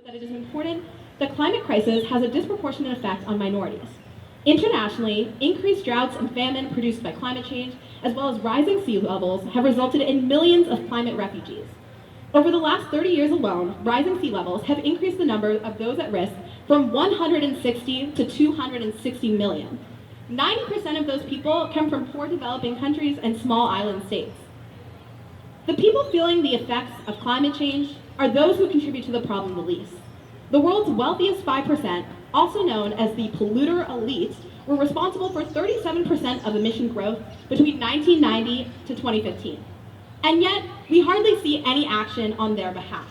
that it is important that climate crisis has a disproportionate effect on minorities. Internationally, increased droughts and famine produced by climate change, as well as rising sea levels, have resulted in millions of climate refugees. Over the last 30 years alone, rising sea levels have increased the number of those at risk from 160 to 260 million. 90% of those people come from poor developing countries and small island states. The people feeling the effects of climate change are those who contribute to the problem the least. The world's wealthiest 5%, also known as the polluter elite, were responsible for 37% of emission growth between 1990 to 2015. And yet, we hardly see any action on their behalf.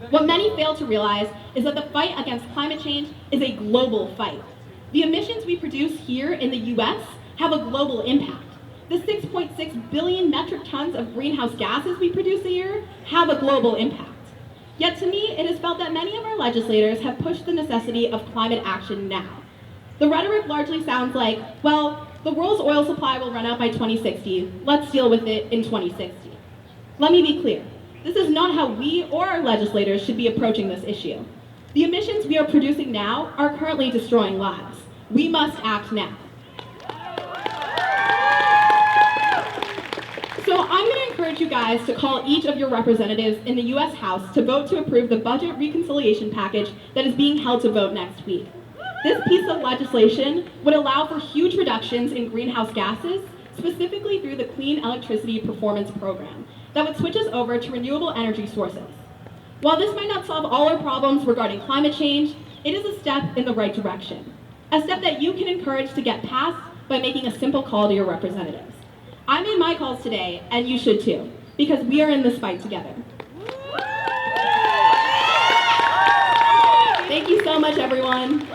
What many fail to realize is that the fight against climate change is a global fight. The emissions we produce here in the US have a global impact. The 6.6 billion metric tons of greenhouse gases we produce a year have a global impact. Yet to me, it is felt that many of our legislators have pushed the necessity of climate action now. The rhetoric largely sounds like, well, the world's oil supply will run out by 2060. Let's deal with it in 2060. Let me be clear. This is not how we or our legislators should be approaching this issue. The emissions we are producing now are currently destroying lives. We must act now. So I'm going to encourage you guys to call each of your representatives in the US House to vote to approve the budget reconciliation package that is being held to vote next week. This piece of legislation would allow for huge reductions in greenhouse gases, specifically through the Clean Electricity Performance Program, that would switch us over to renewable energy sources. While this might not solve all our problems regarding climate change, it is a step in the right direction. A step that you can encourage to get passed by making a simple call to your representatives. I made my calls today, and you should too, because we are in this fight together. Thank you so much, everyone.